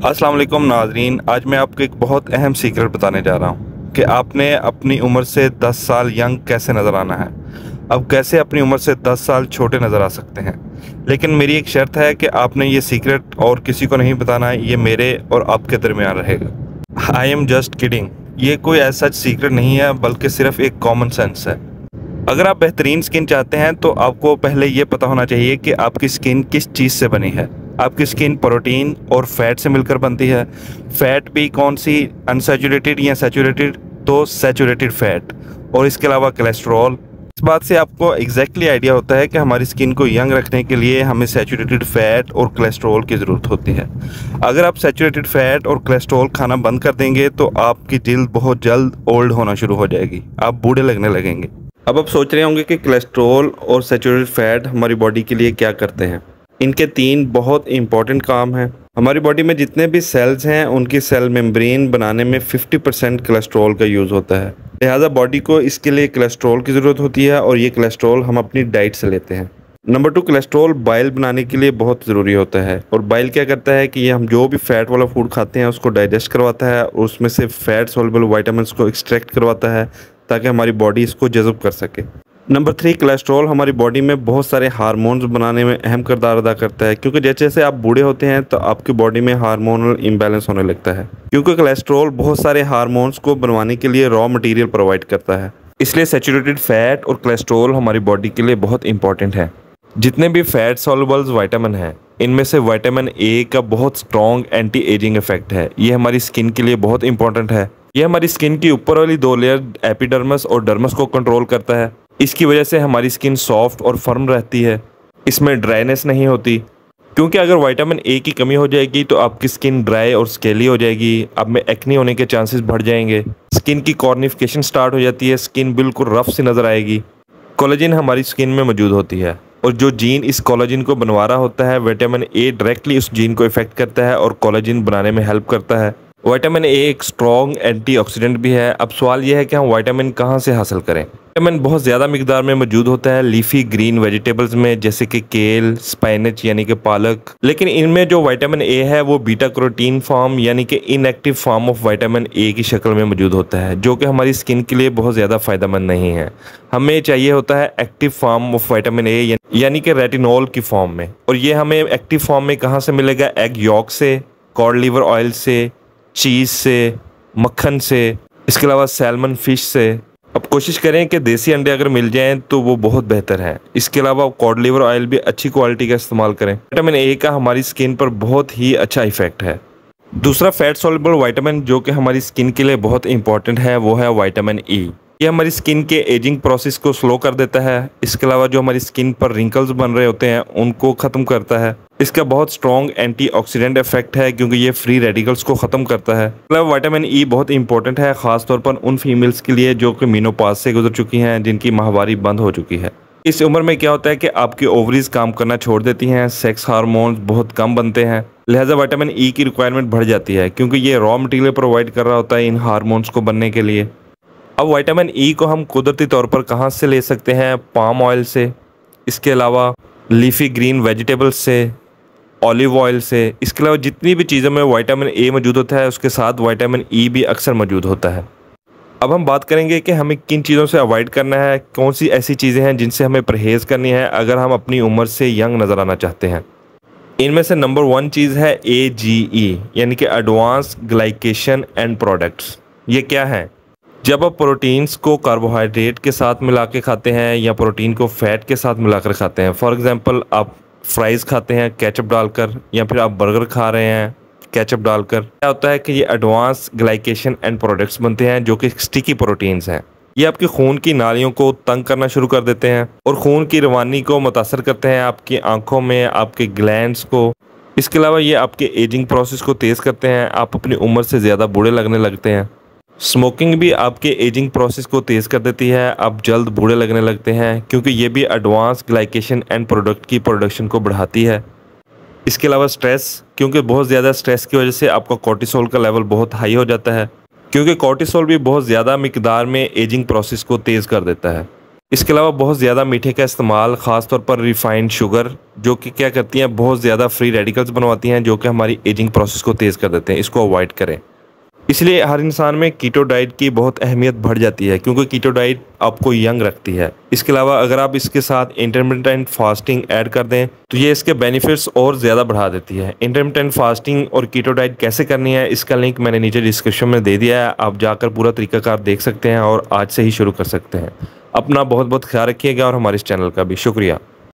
अस्सलाम वालेकुम नाज़रीन, आज मैं आपको एक बहुत अहम सीक्रेट बताने जा रहा हूँ कि आपने अपनी उम्र से 10 साल यंग कैसे नज़र आना है। अब कैसे अपनी उम्र से 10 साल छोटे नज़र आ सकते हैं। लेकिन मेरी एक शर्त है कि आपने ये सीक्रेट और किसी को नहीं बताना है, ये मेरे और आपके दरमियान रहेगा। I am just kidding. ये कोई ऐसा सीक्रेट नहीं है, बल्कि सिर्फ एक कॉमन सेंस है। अगर आप बेहतरीन स्किन चाहते हैं तो आपको पहले ये पता होना चाहिए कि आपकी स्किन किस चीज़ से बनी है। आपकी स्किन प्रोटीन और फैट से मिलकर बनती है। फैट भी कौन सी, अनसैचुरेटेड या सैचुरेटेड? तो सैचुरेटेड फैट। और इसके अलावा कोलेस्ट्रॉल। इस बात से आपको एग्जैक्टली आइडिया होता है कि हमारी स्किन को यंग रखने के लिए हमें सैचुरेटेड फैट और कोलेस्ट्रॉल की ज़रूरत होती है। अगर आप सैचुरेटेड फैट और कोलेस्ट्रॉल खाना बंद कर देंगे तो आपकी जल्द बहुत जल्द ओल्ड होना शुरू हो जाएगी, आप बूढ़े लगने लगेंगे। अब आप सोच रहे होंगे कि कोलेस्ट्रॉल और सैचुरेटेड फैट हमारी बॉडी के लिए क्या करते हैं। इनके 3 बहुत इंपॉर्टेंट काम हैं। हमारी बॉडी में जितने भी सेल्स हैं उनकी सेल मेम्ब्रेन बनाने में 50% कोलेस्ट्रॉल का यूज़ होता है। लिहाजा बॉडी को इसके लिए कोलेस्ट्रॉल की ज़रूरत होती है और ये कोलेस्ट्रॉल हम अपनी डाइट से लेते हैं। नंबर 2, कोलेस्ट्रॉल बाइल बनाने के लिए बहुत ज़रूरी होता है। और बाइल क्या करता है कि ये हम जो भी फैट वाला फूड खाते हैं उसको डाइजेस्ट करवाता है और उसमें से फैट सॉल्युबल विटामिन्स को एक्सट्रैक्ट करवाता है ताकि हमारी बॉडी इसको जज़ब कर सके। नंबर 3, कोलेस्ट्रॉल हमारी बॉडी में बहुत सारे हार्मोन्स बनाने में अहम किरदार अदा करता है, क्योंकि जैसे जैसे आप बूढ़े होते हैं तो आपकी बॉडी में हार्मोनल इम्बैलेंस होने लगता है। क्योंकि कोलेस्ट्रॉल बहुत सारे हार्मोन्स को बनवाने के लिए रॉ मटेरियल प्रोवाइड करता है, इसलिए सैचुरेटेड फैट और कोलेस्ट्रॉल हमारी बॉडी के लिए बहुत इंपॉर्टेंट है। जितने भी फैट सॉल्युबल्स विटामिन हैं इनमें से विटामिन ए का बहुत स्ट्रॉन्ग एंटी एजिंग इफेक्ट है। ये हमारी स्किन के लिए बहुत इंपॉर्टेंट है। ये हमारी स्किन की ऊपर वाली 2 लेयर एपिडर्मिस और डर्मिस को कंट्रोल करता है। इसकी वजह से हमारी स्किन सॉफ्ट और फर्म रहती है, इसमें ड्राइनेस नहीं होती। क्योंकि अगर विटामिन ए की कमी हो जाएगी तो आपकी स्किन ड्राई और स्केली हो जाएगी, आप में एक्ने होने के चांसेस बढ़ जाएंगे, स्किन की कॉर्निफिकेशन स्टार्ट हो जाती है, स्किन बिल्कुल रफ सी नज़र आएगी। कोलेजन हमारी स्किन में मौजूद होती है और जो जीन इस कोलेजन को बनवा रहा होता है, विटामिन ए डायरेक्टली उस जीन को इफेक्ट करता है और कोलेजन बनाने में हेल्प करता है। विटामिन ए एक स्ट्रॉन्ग एंटीऑक्सीडेंट भी है। अब सवाल यह है कि हम विटामिन कहाँ से हासिल करें। विटामिन बहुत ज़्यादा मिकदार में मौजूद होता है लीफी ग्रीन वेजिटेबल्स में, जैसे कि केल, स्पाइनच यानी कि पालक। लेकिन इनमें जो विटामिन ए है वो बीटा कैरोटीन फॉर्म यानी कि inactive form of vitamin A की शक्ल में मौजूद होता है, जो कि हमारी स्किन के लिए बहुत ज़्यादा फ़ायदेमंद नहीं है। हमें चाहिए होता है active form of vitamin A यानी कि रेटिनॉल की फॉर्म में। और ये हमें एक्टिव फॉर्म में कहाँ से मिलेगा? एग यॉक से, कॉड लिवर ऑयल से, चीज़ से, मक्खन से, इसके अलावा सैल्मन फिश से। अब कोशिश करें कि देसी अंडे अगर मिल जाएं तो वो बहुत बेहतर है। इसके अलावा कॉड लिवर ऑयल भी अच्छी क्वालिटी का इस्तेमाल करें। विटामिन ए का हमारी स्किन पर बहुत ही अच्छा इफेक्ट है। दूसरा फैट सॉल्युबल विटामिन जो कि हमारी स्किन के लिए बहुत इंपॉर्टेंट है वो है विटामिन ई। ये हमारी स्किन के एजिंग प्रोसेस को स्लो कर देता है। इसके अलावा जो हमारी स्किन पर रिंकल्स बन रहे होते हैं उनको ख़त्म करता है। इसका बहुत स्ट्रॉन्ग एंटीऑक्सीडेंट इफेक्ट है क्योंकि ये फ्री रेडिकल्स को ख़त्म करता है। मतलब विटामिन ई बहुत इंपॉर्टेंट है, ख़ासतौर पर उन फीमेल्स के लिए जो कि मेनोपॉज से गुजर चुकी हैं, जिनकी माहवारी बंद हो चुकी है। इस उम्र में क्या होता है कि आपकी ओवरीज काम करना छोड़ देती हैं, सेक्स हार्मोन्स बहुत कम बनते हैं, लिहाजा विटामिन ई की रिक्वायरमेंट बढ़ जाती है क्योंकि ये रॉ मटेरियल प्रोवाइड कर रहा होता है इन हार्मोन्स को बनने के लिए। अब विटामिन ई को हम कुदरती तौर पर कहाँ से ले सकते हैं? पाम ऑयल से, इसके अलावा लीफी ग्रीन वेजिटेबल्स से, ऑलिव ऑयल से। इसके अलावा जितनी भी चीज़ों में विटामिन ए मौजूद होता है उसके साथ विटामिन ई भी अक्सर मौजूद होता है। अब हम बात करेंगे कि हमें किन चीज़ों से अवॉइड करना है, कौन सी ऐसी चीज़ें हैं जिनसे हमें परहेज़ करनी है अगर हम अपनी उम्र से यंग नज़र आना चाहते हैं। इनमें से नंबर 1 चीज़ है AGE यानी कि एडवांस ग्लाइकेशन एंड प्रोडक्ट्स। ये क्या है? जब आप प्रोटीन्स को कार्बोहाइड्रेट के साथ मिला के खाते हैं या प्रोटीन को फैट के साथ मिलाकर खाते हैं, फॉर एग्जांपल आप फ्राइज़ खाते हैं केचप डालकर या फिर आप बर्गर खा रहे हैं केचप डालकर, क्या होता है कि ये एडवांस ग्लाइकेशन एंड प्रोडक्ट्स बनते हैं जो कि स्टिकी प्रोटीन्स हैं। ये आपके खून की नालियों को तंग करना शुरू कर देते हैं और खून की रवानी को मुतासर करते हैं, आपकी आंखों में, आपके ग्लैंड्स को। इसके अलावा ये आपके एजिंग प्रोसेस को तेज़ करते हैं, आप अपनी उम्र से ज़्यादा बूढ़े लगने लगते हैं। स्मोकिंग भी आपके एजिंग प्रोसेस को तेज़ कर देती है, आप जल्द बूढ़े लगने लगते हैं क्योंकि ये भी एडवांस ग्लाइकेशन एंड प्रोडक्ट की प्रोडक्शन को बढ़ाती है। इसके अलावा स्ट्रेस, क्योंकि बहुत ज़्यादा स्ट्रेस की वजह से आपका कोर्टिसोल का लेवल बहुत हाई हो जाता है, क्योंकि कोर्टिसोल भी बहुत ज़्यादा मिकदार में एजिंग प्रोसेस को तेज़ कर देता है। इसके अलावा बहुत ज़्यादा मीठे का इस्तेमाल, ख़ास तौर पर रिफाइंड शुगर, जो कि क्या करती हैं, बहुत ज़्यादा फ्री रेडिकल्स बनवाती हैं, जो कि हमारी एजिंग प्रोसेस को तेज़ कर देते हैं। इसको अवॉइड करें। इसलिए हर इंसान में कीटो डाइट की बहुत अहमियत बढ़ जाती है, क्योंकि कीटो डाइट आपको यंग रखती है। इसके अलावा अगर आप इसके साथ इंटरमिटेंट फास्टिंग ऐड कर दें तो ये इसके बेनिफिट्स और ज़्यादा बढ़ा देती है। इंटरमिटेंट फास्टिंग और कीटो डाइट कैसे करनी है, इसका लिंक मैंने नीचे डिस्क्रिप्शन में दे दिया है। आप जाकर पूरा तरीकाकार देख सकते हैं और आज से ही शुरू कर सकते हैं। अपना बहुत बहुत ख्याल रखिएगा और हमारे इस चैनल का भी शुक्रिया।